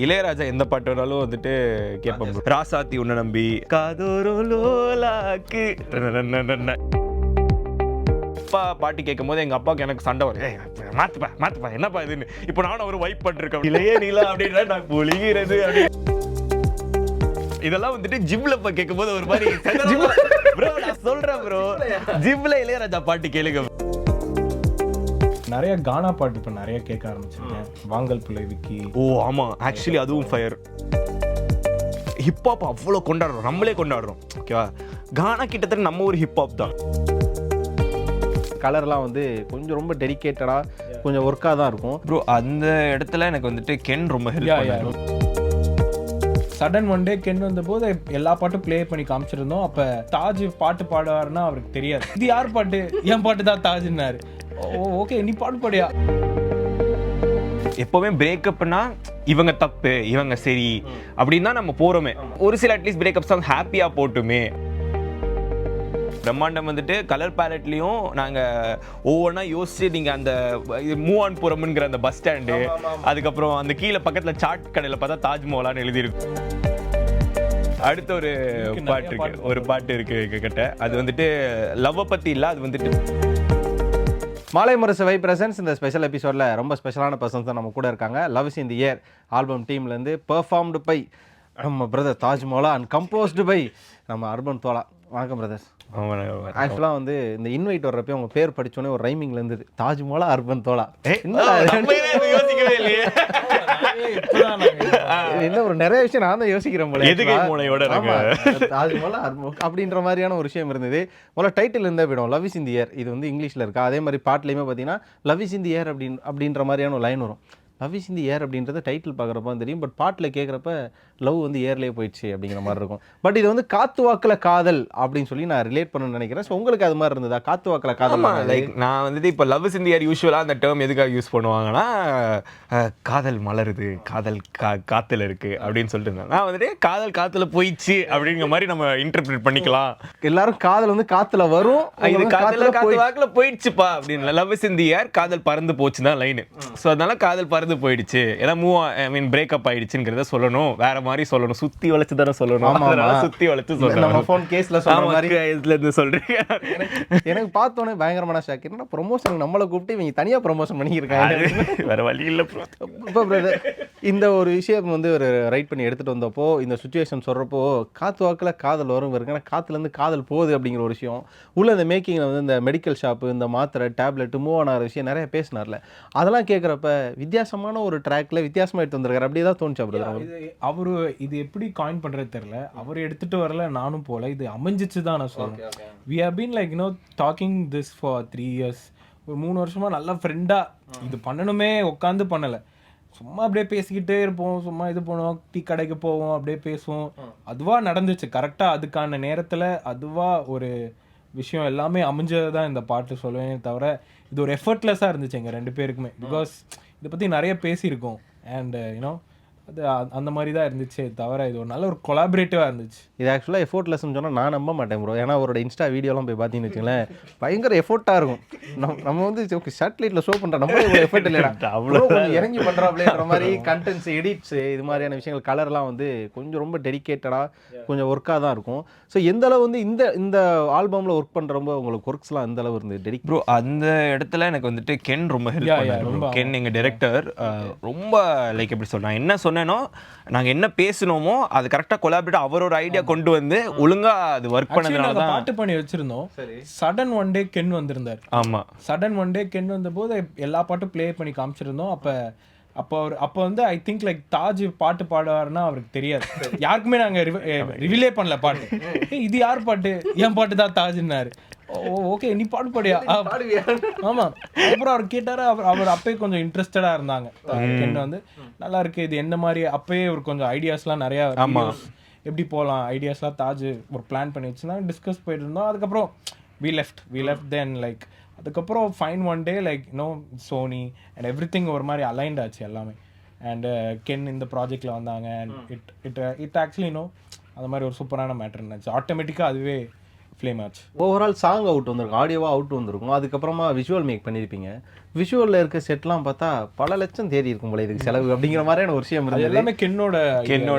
இளையராஜா எந்த பாட்டு வேணாலும் வந்துட்டு கேட்போம். ராசாத்தி உன்னை நம்பி காதோரோ லோலாக்கு அப்பா பாட்டு கேட்கும் போது எங்க அப்பாவுக்கு எனக்கு சண்டை வரும். மாத்துப்பா என்னப்பா இதுன்னு. இப்போ நானும் ஒரு வைப் பண்ணிருக்கேன். இளைய நீலா அப்படின்னா நான் பொழிகிறது அப்படின்னு. இதெல்லாம் வந்துட்டு ஜிம்ல கேட்கும் போது ஒரு மாதிரி ப்ரோ நான் சொல்றேன் ப்ரோ, ஜிம்ல இளையராஜா பாட்டு கேளுங்க. நிறைய கானா பாட்டு இப்போ நிறைய கேட்க ஆரம்பிச்சிருக்கேன். வாங்கல் பிள்ளை விக்கி. ஓ ஆமா, ஆக்சுவலி அதுவும் ஃபயர். ஹிப்ஹாப் அவ்வளோ கொண்டாடுறோம், நம்மளே கொண்டாடுறோம். ஓகேவா, கானா கிட்டத்தட்ட நம்ம ஒரு ஹிப்ஹாப் தான். கலர்லாம் வந்து கொஞ்சம் ரொம்ப டெடிகேட்டடா கொஞ்சம் ஒர்க்காக தான் இருக்கும் ப்ரோ. அந்த இடத்துல எனக்கு வந்துட்டு கென் ரொம்ப ஹெல்ப் பண்ணாரு. சடன் ஒன் டே கென் வந்த போது எல்லா பாட்டும் ப்ளே பண்ணி காமிச்சிருந்தோம். அப்ப தாஜ் பாட்டு பாடுவாருன்னா அவருக்கு தெரியாது. இது யார் பாட்டு? என் பாட்டு தான் தாஜ்னாரு. ஓகே நீ பாட்டு பாடியா. எப்பவுமே பிரேக்கப்னா இவங்க தப்பு இவங்க சரி அப்படின்னு தான் நம்ம போறோமே. ஒரு சில அட்லீஸ்ட் பிரேக்கப் சாங் ஹாப்பியா போட்டுமே. பிரம்மாண்டம் வந்துட்டு கலர் பேலட்லயும் நாங்க ஒவ்வொன்றா யோசிச்சு நீங்க அந்த மூவ் ஆன் புறம்ங்கிற அந்த பஸ் ஸ்டாண்டு, அதுக்கப்புறம் அந்த கீழே பக்கத்துல சாட் கடையில பார்த்தா தாஜ்மஹால்னு எழுதியிருக்கும். அடுத்த ஒரு பாட்டு இருக்கு கிட்ட, அது வந்துட்டு லவ் பத்தி இல்ல, அது வந்துட்டு மாலை முரசு வை பிரசன்ஸ். இந்த ஸ்பெஷல் எபிசோடில் ரொம்ப ஸ்பெஷலான பர்சன்ஸ் தான் நம்ம கூட இருக்காங்க. Love is in the air album டீம்லேருந்து பெர்ஃபார்ம்டு பை நம்ம brother Tajmola and composed by நம்ம அர்பன் தோலா. வணக்கம் பிரதர்ஸ். ஆக்சுவலாக வந்து இந்த இன்வைட் வர்றப்ப உங்க பேர் படிச்சோன்னே ஒரு ரைமிங்ல இருந்தது, தாஜ்மோலா அர்பன் தோலா. யோசிக்கவே இல்லையே. இன்னும் ஒரு நிறைய விஷயம் நான் தான் யோசிக்கிறேன் போல. தாஜ்மோலா அப்படின்ற மாதிரியான ஒரு விஷயம் இருந்தது. முதல்ல டைட்டில் இருந்தே போயிடும், லவ் இஸ் இன் தி ஏர். இது வந்து இங்கிலீஷ்ல இருக்கா, அதே மாதிரி பாட்டுலையுமே பார்த்தீங்கன்னா லவ் இஸ் இன் தி ஏர் அப்படின்ற மாதிரியான ஒரு லைன் வரும். லவ் இஸ் இன் தி ஏர் அப்படின்றது டைட்டில் பார்க்குறப்ப தெரியும், பட் பாட்டில் கேட்குறப்ப லவ் வந்து ஏர்லேயே போயிடுச்சு அப்படிங்கிற மாதிரி இருக்கும். பட் இது வந்து காத்து வாக்கில் காதல் அப்படின்னு சொல்லி நான் ரிலேட் பண்ணணும்னு நினைக்கிறேன். ஸோ உங்களுக்கு அது மாதிரி இருந்ததா காத்து வாக்கில் காதல்? லைக் நான் வந்துட்டு இப்போ லவ் இஸ் இன் தி ஏர் யூஸ்வலாக அந்த டேர்ம் எதுக்காக யூஸ் பண்ணுவாங்கன்னா, காதல் மலருது, காதல் காத்துல இருக்கு அப்படின்னு சொல்லிட்டு இருந்தேன். நான் வந்துட்டு காதல் காத்துல போயிடுச்சு அப்படிங்கிற மாதிரி நம்ம இன்டர்பிரேட் பண்ணிக்கலாம். எல்லாரும் காதல் வந்து காத்துல வரும், இது காதல் காத்து வாக்கில் போயிடுச்சுப்பா அப்படின்னு. லவ் இஸ் இன் தி ஏர் காதல் பறந்து போச்சு தான் லைனு. ஸோ அதனால காதல் பறந்து போயிடுச்சு, ஏன்னா பிரேக்கப் ஆயிடுச்சுங்கிறத சொல்லணும், வேற மாதிரி சொல்லணும், சுத்தி வளைச்சு தானே சொல்லணும். சுத்தி வளைச்சு சொல்லணும். சொல்றீங்க. எனக்கு பார்த்தோன்னே பயங்கரமான ஷாக். என்ன ப்ரொமோஷன் நம்மளை கூப்பிட்டு இவங்க தனியா ப்ரொமோஷன் பண்ணியிருக்காங்க, வேற வழி இல்லை. இப்போ பிரதர் இந்த ஒரு விஷயம் வந்து ஒரு ரைட் பண்ணி எடுத்துட்டு வந்தப்போ இந்த சுச்சுவேஷன் சொல்றப்போ காத்து வாக்குல காதல் வரும் இருக்கு, காத்துல இருந்து காதல் போகுது அப்படிங்கிற ஒரு விஷயம் உள்ள இந்த மேக்கிங்ல வந்து இந்த மெடிக்கல் ஷாப்பு, இந்த மாத்திரை, டேப்லெட் மூவ் ஆன விஷயம் நிறைய பேசினார்ல. அதெல்லாம் கேட்குறப்ப வித்தியாசமான ஒரு ட்ராக்ல வித்தியாசமா எடுத்து வந்திருக்காரு. அப்படியே தான் தோணுச்சு பிரதர். அவரு இது எப்படி காயின் பண்றது தெரியல, அவர் எடுத்துட்டு வரல, நானும் போல, இது அமைஞ்சிச்சு தான் நான் சொல்றேன். we have been like talking this for 3 years. ஒரு 3 வருஷமா நல்ல ஃப்ரெண்டா இது பண்ணணுமே உட்காந்து பண்ணல, சும்மா அப்படியே பேசிக்கிட்டே இருப்போம், சும்மா இது பண்ணுவோம், டீ கடைக்கு போவோம், அப்படியே பேசுவோம். அதுவா நடந்துச்சு கரெக்டா, அதுக்கான நேரத்துல அதுவா ஒரு விஷயம் எல்லாமே அமைஞ்சதுதான் இந்த பாட்டு சொல்லுவேனே தவிர இது ஒரு எஃபர்ட்லெஸ்ஸா இருந்துச்சு எங்க 2 பேருக்குமே. பிகாஸ் இதை பத்தி நிறைய பேசியிருக்கோம் அண்ட் அது அந்த மாதிரி தான் இருந்துச்சு தவிர இது ஒரு நல்ல ஒரு கொலாபரேட்டிவாக இருந்துச்சு. இது ஆக்சுவலாக எஃபோர்ட்லெஸ்ன்னு சொன்னால் நான் நம்ப மாட்டேன் ப்ரோ. ஏன்னா அவரோட இன்ஸ்டா வீடியோலாம் போய் பார்த்தீங்கன்னு வச்சுங்களேன், பயங்கர எஃபோர்ட்டாக இருக்கும். நம்ம வந்து சேட்டலைட்டில் ஷோ பண்ணுற நம்ம எஃபர்ட் இல்லைடா, அவ்வளோ இறங்கி பண்ணுறாப்லேன்ற மாதிரி கண்டென்ட்ஸ், எடிட்ஸு, இது மாதிரியான விஷயங்கள், கலர்லாம் வந்து கொஞ்சம் ரொம்ப டெடிகேட்டடாக கொஞ்சம் ஒர்க்காக தான் இருக்கும். ஸோ எந்த அளவு வந்து இந்த ஆல்பமில் ஒர்க் பண்ணுறப்போ உங்களுக்கு ஒர்க்ஸ்லாம் எந்த அளவு இருந்தது? ப்ரோ அந்த இடத்துல எனக்கு வந்துட்டு கென் ரொம்ப ஹெல்ப் பண்ணாரு. கென் எங்கள் டைரக்டர் ரொம்ப லைக் எப்படி சொல்கிறேன், என்ன சொன்னேனோ நாங்கள் என்ன பேசணுமோ அது கரெக்டாக கொலாபரேட் அவரோட ஐடியா கொண்டு வந்து ஒழுங்கா அது ஒர்க் பண்ணதுனால தான் பாட்டு பண்ணி வச்சிருந்தோம். சடன் ஒன் டே கென் வந்திருந்தார். ஆமாம், சடன் ஒன் டே கென் வந்த போது எல்லா பாட்டும் ப்ளே பண்ணி காமிச்சிருந்தோம். அப்போ வந்து ஐ திங்க் லைக் தாஜ் பாட்டு பாடுவாருன்னா அவருக்கு தெரியாது. யாருக்குமே நாங்க ரிவிலே பண்ணல பாட்டு. இது யார் பாட்டு? என் பாட்டு தான் தாஜ்னாரு. ஓகே நீ பாட்டு பாடியா. ஆமா, அப்புறம் அவர் கேட்டாரு. அவர் அப்பயே கொஞ்சம் இன்ட்ரெஸ்டடா இருந்தாங்க. கென் வந்து நல்லா இருக்கு இது என்ன மாதிரி, அப்பயே ஒரு கொஞ்சம் ஐடியாஸ்லாம் நிறைய எப்படி போகலாம் ஐடியாஸ்லாம் தாஜ் ஒரு பிளான் பண்ணி வச்சுன்னா டிஸ்கஸ் போயிட்டு இருந்தோம். அதுக்கப்புறம் we left then like அதுக்கப்புறம் fine one day like Sony and everything ஒரு மாதிரி அலைன்ட் ஆச்சு எல்லாமே. அண்ட் கென் இந்த ப்ராஜெக்டில் வந்தாங்க. அண்ட் இட் ஆக்சுவலி அந்த மாதிரி ஒரு சூப்பரான மேட்டர் இருந்துச்சு. ஆட்டோமேட்டிக்காக அதுவே ஃப்ளேம் ஆச்சு. ஓவரால் சாங் அவுட் வந்திருக்கும், ஆடியோவாக அவுட் வந்திருக்கும், அதுக்கப்புறமா விஷுவல் மேக் பண்ணியிருப்பீங்க. விஷுவலில் இருக்க செட்லாம் பார்த்தா பல லட்சம் தேடி இருக்கும் போல இதுக்கு செலவு அப்படிங்கிற மாதிரியான ஒரு விஷயம் அது இருந்தது. எல்லாமே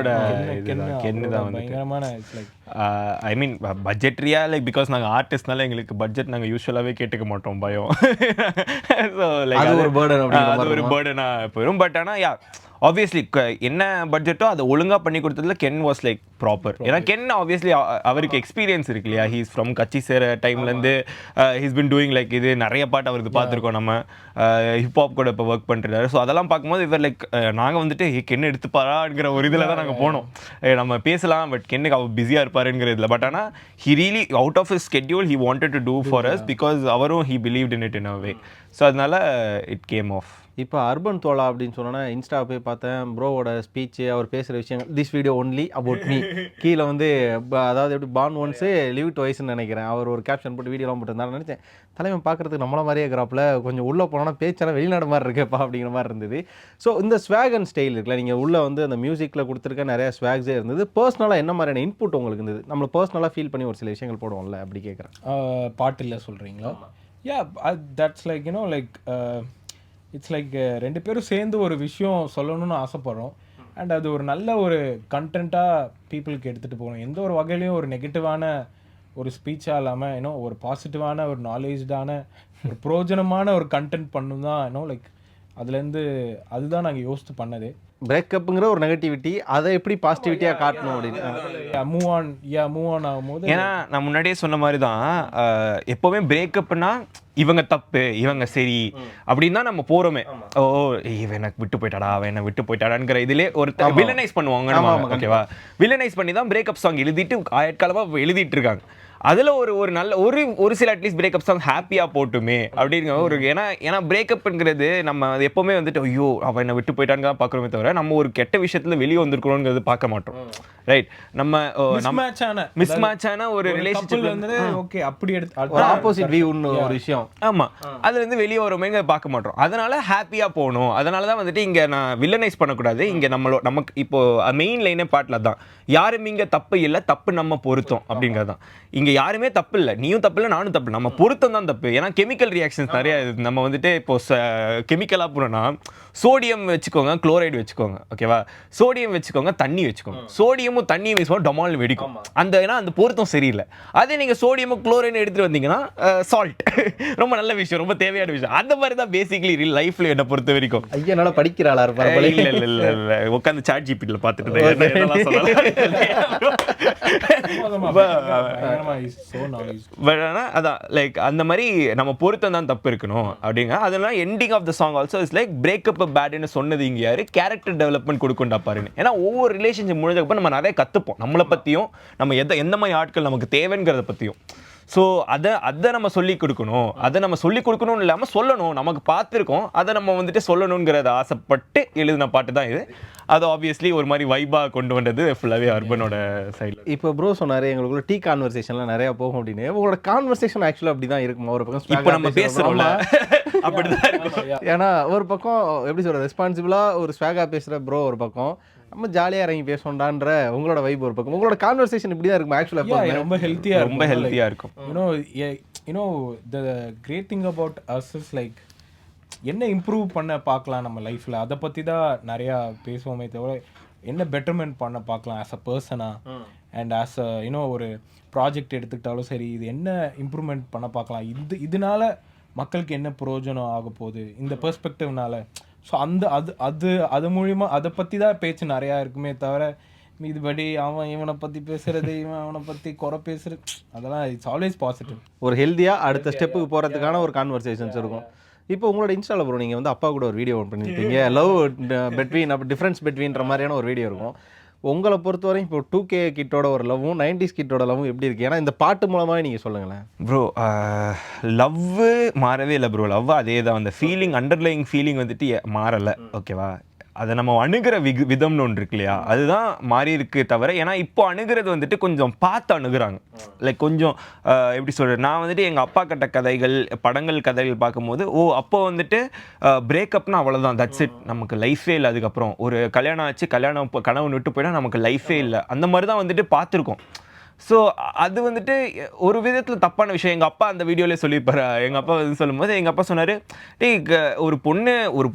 கென்னு தான் பயங்கரமான இட்ஸ் லைக் ஐ மீன் பட்ஜெட்ரியா லைக் பிகாஸ் நாங்கள் ஆர்டிஸ்ட்னால எங்களுக்கு பட்ஜெட் நாங்கள் யூஸ்வலாகவே கேட்டுக்க மாட்டோம், பயம். ஸோ லைக் அது ஒரு burden அப்படிங்கிற அது மாதிரி ஒரு பேர்டனாக போயிடும். பட் ஆனால் யா ஆப்வியஸ்லி என்ன பட்ஜெட்டோ அதை ஒழுங்காக பண்ணி கொடுத்ததுல கென் வாஸ் லைக் ப்ராப்பர். ஏன்னா கென் ஆப்வியஸ்லி அவருக்கு எக்ஸ்பீரியன்ஸ் இருக்கு இல்லையா, ஹீஸ் ஃப்ரம் கட்சி சேர டைம்லேருந்து ஹீஸ் பின் டூயிங் லைக் இது நிறைய பாட்டு அவருக்கு பார்த்துருக்கோம் நம்ம, ஹிப்ஹாப் கூட இப்போ ஒர்க் பண்ணுறாரு. ஸோ அதெல்லாம் பார்க்கும்போது இவர் லைக் நாங்கள் வந்துட்டு கென் எடுத்துப்பாராங்கிற ஒரு இதில் தான் நாங்கள் போனோம். நம்ம பேசலாம் பட் கென்னுக்கு அவர் பிஸியாக இருப்பாருங்கிற இதில். பட் ஆனால் he really out of his schedule he wanted to do for us because அவரும் he believed in it in a way. So அதனால இட் கேம் ஆஃப். இப்போ அர்பன் தோலா அப்படின்னு சொன்னோன்னா இன்ஸ்டா போய் பார்த்தேன், ப்ரோவோட ஸ்பீச்சு, அவர் பேசுகிற விஷயங்கள், this video only about me, கீழே வந்து அதாவது எப்படி பான் ஒன்ஸு லிவ் டு வைஸ்ன்னு நினைக்கிறேன், அவர் ஒரு கேப்ஷன் போட்டு வீடியோலாம் போட்டுருந்தாரு. நினச்சேன் தலைவன் பார்க்குறதுக்கு நம்மள மாதிரியே இருக்கிறாப்புல, கொஞ்சம் உள்ளே போனோன்னா பேச்செல்லாம் வெளிநாடு மாதிரி இருக்கேப்பா அப்படிங்கிற மாதிரி இருந்தது. ஸோ இந்த ஸ்வாக் அண்ட் ஸ்டைல் இருக்குல்ல, நீங்கள் உள்ளே வந்து அந்த மியூசிக்கில் கொடுத்துருக்க நிறைய ஸ்வாக்ஸே இருந்தது. பர்சனலாக என்ன மாதிரியான இன்புட் உங்களுக்கு இருந்தது? நம்மளை பர்சனலாக ஃபீல் பண்ணி ஒரு சில விஷயங்கள் போடுவோம்ல, அப்படி கேட்குறேன். பாட்டில் சொல்கிறீங்களா? Yeah that's like you know like it's like ரெண்டு பேரும் சேர்ந்து ஒரு விஷயம் சொல்லணும்னு ஆசைப்படுறோம். அண்ட் அது ஒரு நல்ல ஒரு கண்டென்ட்டாக பீப்புளுக்கு எடுத்துகிட்டு போகணும். எந்த ஒரு வகையிலையும் ஒரு நெகட்டிவான ஒரு ஸ்பீச்சாக இல்லாமல் ஏன்னோ ஒரு பாசிட்டிவான ஒரு நாலேஜ்டான ஒரு பிரயோஜனமான ஒரு கண்டென்ட் பண்ணணும் தான் ஏன்னோ லைக் அதுலேருந்து அதுதான் நாங்கள் யோசித்து பண்ணது. பிரேக்கப்புங்கிற ஒரு நெகட்டிவிட்டி, அதை எப்படி பாசிட்டிவிட்டியாக காட்டணும் அப்படின்னு மூவ் ஆன் ஆகும்போது. ஏன்னா நான் முன்னாடியே சொன்ன மாதிரி தான் எப்போவுமே பிரேக்கப்னா இவங்க தப்பு இவங்க சரி அப்படின்னு தான் நம்ம போறோமே. ஓ இவன் எனக்கு விட்டு போயிட்டாடா, அவன் என்ன விட்டு போயிட்டாடாங்கிற இதுலேயே ஒரு வில்லனைஸ் பண்ணுவாங்க. ஓகேவா, வில்லனைஸ் பண்ணி தான் பிரேக்கப் சாங் எழுதிட்டு ஆயிரக்காலமாக எழுதிட்டு இருக்காங்க. அதில் ஒரு நல்ல ஒரு சில அட்லீஸ்ட் பிரேக்கப் சாங் ஹாப்பியாக போட்டுமே அப்படிங்கிற ஒரு ஏன்னா பிரேக்கப்ங்கிறது நம்ம எப்போவுமே வந்துட்டு ஐயோ அவன் என்னை விட்டு போயிட்டான்னு தான் பார்க்குறோமே தவிர நம்ம ஒரு கெட்ட விஷயத்தில் வெளியே வந்திருக்கணுங்கிறது பார்க்க மாட்டோம். ரைட், நம்ம மிஸ்மேட்ச் ஆன ஒரு ரிலேஷன்ஷிப் வந்து ஓகே அப்படி எடுத்து ஆப்போசிட் வியூ ஒரு விஷயம். ஆமாம், அதுலேருந்து வெளியே வரவங்க பார்க்க மாட்டோம். அதனால ஹாப்பியாக போகணும். அதனால தான் வந்துட்டு இங்கே நான் வில்லனைஸ் பண்ணக்கூடாது. இங்கே நமக்கு இப்போ மெயின் லைனே பாட்டில் தான் யாரும் இங்கே தப்பு இல்லை, தப்பு நம்ம பொருத்தம் அப்படிங்கிறது தான். இங்கே யாருமே தப்பு இல்லை, நீயும் தப்பு இல்லை நானும் தப்பு இல்லை, நம்ம பொருத்தம் தான் தப்பு. ஏன்னா கெமிக்கல் ரியாக்ஷன்ஸ் நிறைய நம்ம வந்துட்டு இப்போ கெமிக்கலாக போனோம்னா சோடியம் வச்சுக்கோங்க, குளோரைடு வச்சுக்கோங்க, ஓகேவா, சோடியம் வச்சுக்கோங்க, தண்ணி வச்சுக்கோங்க. சோடியமும் தண்ணியும் வச்சுக்கோங்க, டொமால் வெடிக்கும். ஏன்னா அந்த பொருத்தம் சரியில்லை. அதே நீங்கள் சோடியமும் குளோரைடு எடுத்துகிட்டு வந்தீங்கன்னா சால்ட் ரொம்ப நல்ல விஷயம், ரொம்ப தேவையான விஷயம். அந்த மாதிரி தான் பேசிக்கலி ரியல் லைஃப்ல என்னை பொறுத்த வரைக்கும். ஐயனால படிக்கிறாளா இருப்பாரு? இல்லை உட்காந்து சாட் ஜிபிடியில் பார்த்துட்டு அதான் லைக் அந்த மாதிரி நம்ம பொருத்தம் தான் தப்பு இருக்கணும் அப்படிங்க. அதனால ending of the song also is like breakup பேட்னு சொன்னது இங்கே யாரு கேரக்டர் டெவலப்மெண்ட் கொடுக்குண்டா பாருங்க. ஏன்னா ஒவ்வொரு ரிலேஷன்ஷிப் முடிஞ்சப்ப நம்ம நிறைய கற்றுப்போம் நம்மளை பற்றியும், நம்ம எந்த மாதிரி ஆட்கள் நமக்கு தேவைங்கிறத பற்றியும். ஸோ அதை நம்ம சொல்லிக் கொடுக்கணும். அதை நம்ம சொல்லிக் கொடுக்கணும்னு இல்லாமல் சொல்லணும். நமக்கு பார்த்துருக்கோம், அதை நம்ம வந்துட்டு சொல்லணுங்கிறத ஆசைப்பட்டு எழுதின பாட்டு தான் இது. அது ஆப்வியஸ்லி ஒரு மாதிரி வைபாக கொண்டு வந்தது ஃபுல்லாகவே அர்பனோட சைடில். இப்போ ப்ரோ சொன்னார் எங்களுக்குள்ள டீ கான்வர்சேஷன்லாம் நிறையா போகும் அப்படின்னு. உங்களோட கான்வர்சேஷன் ஆக்சுவலாக அப்படி தான் இருக்கும். ஒரு பக்கம் இப்போ நம்ம பேசுகிறோம்ல அப்படிதான் இருக்கும். ஏன்னா ஒரு பக்கம் எப்படி சொல்கிறது, ரெஸ்பான்சிபிளாக ஒரு ஸ்வாகாக பேசுகிற ப்ரோ ஒரு பக்கம், நம்ம ஜாலியாக இறங்கி பேசணும்டான்ற உங்களோட வைப் ஒரு பக்கம். உங்களோட கான்வர்சேஷன் இப்படி தான் இருக்கும் ஆக்சுவலாக. ரொம்ப ஹெல்த்தியாக இருக்கும். You know the great thing about us is like என்ன இம்ப்ரூவ் பண்ண பார்க்கலாம் நம்ம லைஃப்பில், அதை பற்றி தான் நிறையா பேசுவோமே தவிர என்ன பெட்டர்மெண்ட் பண்ண பார்க்கலாம் ஆஸ் அ பர்சனாக அண்ட் ஆஸ் அ யூனோ ஒரு ப்ராஜெக்ட் எடுத்துக்கிட்டாலும் சரி, இது என்ன இம்ப்ரூவ்மெண்ட் பண்ண பார்க்கலாம், இதனால மக்களுக்கு என்ன பிரயோஜனம் ஆக போகுது இந்த பெர்ஸ்பெக்டிவ்னால. ஸோ அது மூலிமா அதை பற்றி தான் பேச்சு நிறையா இருக்குமே தவிர இதுபடி அவன் இவனை பற்றி பேசுறது, இவன் அவனை பற்றி குறை பேசுறது, அதெல்லாம் இட்ஸ் ஆல்வேஸ் பாசிட்டிவ். ஒரு ஹெல்த்தியாக அடுத்த ஸ்டெப்புக்கு போகிறதுக்கான ஒரு கான்வர்சேஷன்ஸ் இருக்கும். இப்போ உங்களோட இன்ஸ்டாவில் ப்ரோ நீங்கள் வந்து அப்பா கூட ஒரு வீடியோ ஒன் பண்ணியிருக்கீங்க, லவ் பெட்வீன் அப்போ டிஃப்ரென்ஸ் பெட்வீன்ற மாதிரியான ஒரு வீடியோ இருக்கும். உங்களை பொறுத்தவரையும் இப்போ 2K கிட்டோட ஒரு லவ்வும் 90s கிட்டோட லவ்வும் எப்படி இருக்குது? ஏன்னா இந்த பாட்டு மூலமாக நீங்கள் சொல்லுங்களேன். ப்ரோ லவ்வு மாறவே இல்லை ப்ரோ, லவ் அதே தான். அந்த ஃபீலிங் அண்டர்லைங் ஃபீலிங் வந்துட்டு மாறலை, ஓகேவா. அதை நம்ம அணுகிற விதம்னு ஒன்று இருக்கு இல்லையா, அதுதான் மாறி இருக்கு தவிர. ஏன்னா இப்போ அணுகிறது வந்துட்டு கொஞ்சம் பார்த்து அணுகுறாங்க. லைக் கொஞ்சம் எப்படி சொல்கிறது, நான் வந்துட்டு எங்கள் அப்பா கட்ட கதைகள் கதைகள் பார்க்கும்போது அப்போ வந்துட்டு பிரேக்கப்னா அவ்வளோதான், தட்ஸ் இட், நமக்கு லைஃபே இல்லை. அதுக்கப்புறம் ஒரு கல்யாணம் ஆச்சு, கனவு விட்டு போயிட்டா நமக்கு லைஃபே இல்லை, அந்த மாதிரி தான் வந்துட்டு பார்த்துருக்கோம். ஸோ அது வந்துட்டு ஒரு விதத்தில் தப்பான விஷயம். எங்கள் அப்பா அந்த வீடியோலேயே சொல்லியிருப்பாரு. எங்கள் அப்பா வந்து சொல்லும்போது எங்கள் அப்பா சொன்னார், டேய் ஒரு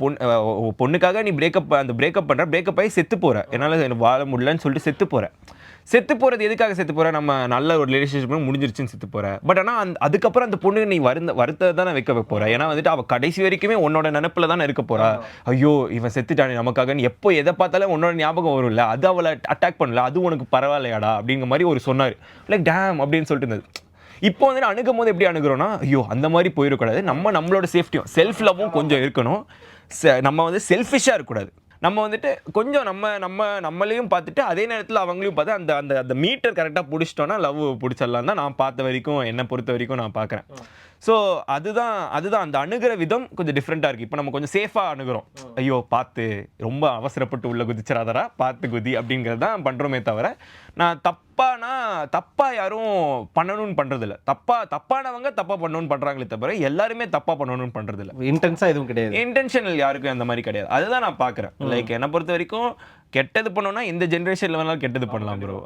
பொண்ணுக்காக நீ பிரேக்கப் பண்ணுற, பிரேக்கப் ஆகி செத்து போகிற, என்னால் வாழ முடியலன்னு சொல்லிட்டு செத்து போகிறது எதுக்காக செத்து போகிற? நம்ம நல்ல ஒரு ரிலேஷன்ஷிப் முடிஞ்சிருச்சுன்னு செத்து போகிற. பட் ஆனால் அதுக்கப்புறம் அந்த பொண்ணு நீ வருத்தத்தை தானே வைக்க போகிற. ஏன்னா வந்துட்டு அவள் கடைசி வரைக்குமே உன்னோட நினப்பில் தானே இருக்க போகிறா. ஐயோ இவன் செத்துட்டானே நமக்காகன்னு எப்போ எதை பார்த்தாலும் உன்னோட ஞாபகம் வரும்ல, அது அவளை அட்டாக் பண்ணல, அது உனக்கு பரவாயில்லையாடா அப்படிங்கிற மாதிரி ஒரு சொன்னார். லைக் டேம் அப்படின்னு சொல்லிட்டு இருந்தது. இப்போ வந்து அணுகும் போது எப்படி அணுகிறோன்னா, ஐயோ அந்த மாதிரி போயிடக்கூடாது, நம்மளோட சேஃப்டியும் செல்ஃப் லவ்வும் கொஞ்சம் இருக்கணும், நம்ம வந்து செல்ஃபிஷாக இருக்கக்கூடாது. நம்ம வந்துட்டு கொஞ்சம் நம்மளையும் பார்த்துட்டு அதே நேரத்தில் அவங்களையும் பார்த்து அந்த அந்த அந்த மீட்டர் கரெக்டாக பிடிச்சிட்டோன்னா லவ் பிடிச்சிடலாம் தான் நான் பார்த்த வரைக்கும், என்னை பொறுத்த வரைக்கும் நான் பார்க்குறேன். ஸோ அதுதான் அந்த அணுகிற விதம் கொஞ்சம் டிஃப்ரெண்ட்டாக இருக்குது. இப்போ நம்ம கொஞ்சம் சேஃபாக அணுகிறோம். ஐயோ பார்த்து ரொம்ப அவசரப்பட்டு உள்ள குதிச்சிடாதரா, பார்த்து குதி அப்படிங்கிறது தான் பண்ணுறோமே தவிர, நான் தப்பாக யாரும் பண்ணணும்னு பண்ணுறதில்ல. தப்பானவங்க தப்பாக பண்ணணும்னு பண்ணுறாங்களே தவிர எல்லாருமே தப்பாக பண்ணணும்னு பண்ணுறதில்ல. இன்டென்ஸாக எதுவும் கிடையாது, இன்டென்ஷனல் யாருக்கும் அந்த மாதிரி கிடையாது. அதுதான் நான் பார்க்குறேன். லைக் என்னை பொறுத்த வரைக்கும் கெட்டது பண்ணோன்னா இந்த ஜென்ரேஷனில் வேணாலும் கெட்டது பண்ணலாம் ப்ரோ.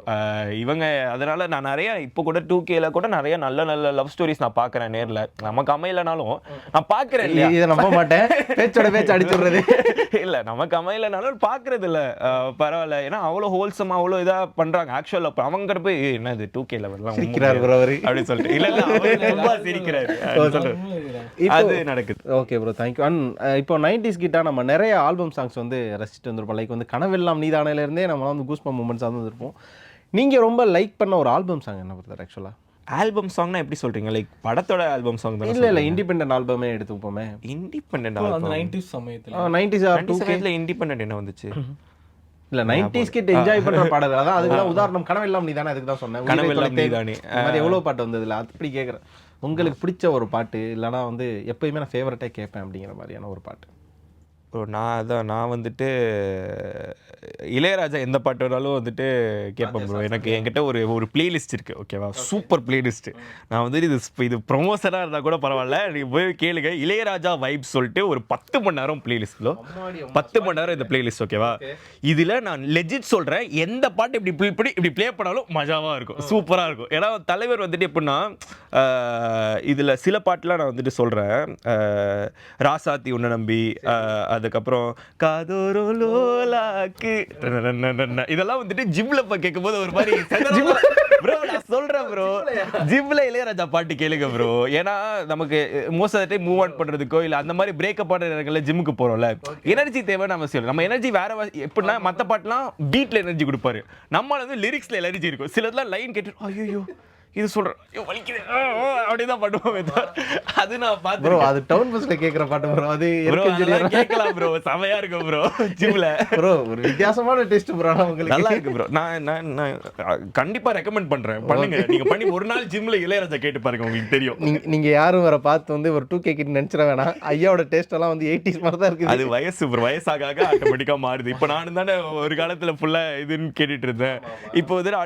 இவங்க அதனால நான் நிறைய இப்போ கூட 2Kல கூட நிறைய நல்ல லவ் ஸ்டோரிஸ் நான் பார்க்குறேன் நேரில். நமக்கு அமையலைனாலும் நான் பார்க்குறேன். இதை நம்ப மாட்டேன், பேச்சு அடிச்சுடுறது இல்லை, நமக்கு அமையலைனாலும் பார்க்குறது இல்லை, பரவாயில்ல. ஏன்னா அவ்வளோ ஹோல்சமாக அவ்வளோ இதாக பண்ணுறாங்க. ஆக்சுவலாக அவங்க போய் என்னது 2K லெவல்லாம் சிரிக்கிறார் ப்ரோ அவர் அப்படின்னு சொல்லிட்டு இல்லை ரொம்ப சிரிக்கிறாரு, அது நடக்குது. Okay bro, thank you. அண்ட் இப்போ 90s கிட்ட நம்ம நிறைய ஆல்பம் சாங்ஸ் வந்து ரசிச்சுட்டு வந்திருப்போம். லைக் வந்து கனவெல்லாம் நீதானையிலேருந்தே நம்ம வந்து கூஸ்பம்ப் மூமெண்ட்ஸ் வந்துருப்போம். நீங்கள் ரொம்ப லைக் பண்ண ஒரு ஆல்பம் சாங் என்ன பொறுத்தார்? ஆக்சுவலாக ஆல்பம் சாங்னா எப்படி சொல்றீங்க? லைக் படத்தோட ஆல்பம் சாங் தான்? இல்லை இண்டிபெண்டன்ட் ஆல்பமே எடுத்துப்போமே. இண்டிபெண்டன்ட் அந்த 90s சமயத்துல 90s ஆர் 2K இண்டிபெண்டன்ட் என்ன வந்துச்சு? இல்ல 90s கிட்ட என்ஜாய் பண்ற பாடல் அதான். அதுக்கு உதாரணம் கனவெல்லாம் நீதானே, அதுக்கு தான் சொன்னேன். கனவெல்லாம் நீதானே மாதிரி எவ்வளவு பாட்டு வந்ததுல அப்படி கேட்குறேன். உங்களுக்கு பிடிச்ச ஒரு பாட்டு, இல்லைனா வந்து எப்பயுமே நான் ஃபேவரட்டாக கேட்பேன் அப்படிங்கிற மாதிரியான ஒரு பாட்டு? நான் வந்துட்டு இளையராஜா எந்த பாட்டு வேணாலும் வந்துட்டு கேட்பேன் ப்ரோ. எனக்கு என்கிட்ட ஒரு பிளேலிஸ்ட் இருக்கு, ஓகேவா? Super playlist. நான் வந்துட்டு இது ப்ரொமோஷனாக இருந்தால் கூட பரவாயில்ல, நீங்கள் போய் கேளுங்க. இளையராஜா வைப்ஸ் சொல்லிட்டு ஒரு 10 மணி நேரம் பிளேலிஸ்ட்ல 10 மணி நேரம் இந்த பிளேலிஸ்ட், ஓகேவா? இதில் நான் லெஜிட் சொல்கிறேன், எந்த பாட்டு இப்படி ப்ளே பண்ணாலும் மஜாவாக இருக்கும், சூப்பராக இருக்கும். ஏன்னா தலைவர் வந்துட்டு எப்படின்னா, இதில் சில பாட்டுலாம் நான் வந்துட்டு சொல்கிறேன். ராசாத்தி உன்னை நம்பி, அதுக்கப்புறம் காதோரோ லோலாக்கு, இதெல்லாம் வந்துட்டு ஜிம்ல கேட்கும் போது ஒரு மாதிரி ப்ரோ. நான் சொல்றேன் ப்ரோ, ஜிம்ல இளையராஜா பாட்டு கேளுங்க ப்ரோ. ஏன்னா நமக்கு most of the time move on பண்றதுக்கோ இல்ல அந்த மாதிரி பிரேக்கப் ஆன நேரங்கள்ல ஜிம்முக்கு போறோம்ல, எனர்ஜி தேவைன்னு அவசியம். நம்ம எனர்ஜி வேற எப்படின்னா, மற்ற பாட்டுலாம் பீட்ல எனர்ஜி கொடுப்பாரு, நம்மளால வந்து லிரிக்ஸ்ல எனர்ஜி இருக்கும். சிலதெல்லாம் லைன் கேட்டு ஐயோ இது சொல்றேன் அப்படிதான் பண்ணுவோமே. அது நான் பார்த்து ப்ரோ, அது டவுன் பஸ்ல கேக்குற பாட்டு ப்ரோ. அது கேட்கலாம் ப்ரோ, செமையா இருக்கும் ப்ரோ. ஜிம்ல ப்ரோ ஒரு வித்தியாசமான டேஸ்ட் ப்ரோ, உங்களுக்கு நல்லா இருக்கு ப்ரோ. நான் கண்டிப்பா ரெக்கமெண்ட் பண்றேன், பண்ணுங்க. நீங்க பண்ணி ஒரு நாள் ஜிம்ல இளையராஜா கேட்டு பாருங்க, உங்களுக்கு தெரியும். நீங்க யாரும் வர பார்த்து வந்து ஒரு 2K கிட்ட நினைச்சிட வேணாம். ஐயாவோட டேஸ்ட் எல்லாம் வந்து 80s மாதிரி தான் இருக்கு. அது வயசு ப்ரோ, வயசாக ஆட்டோமேட்டிக்கா மாறுது. இப்போ நானும் தானே ஒரு காலத்துல ஃபுல்லா இதுன்னு கேட்டுட்டு இருந்தேன். இப்போ வந்து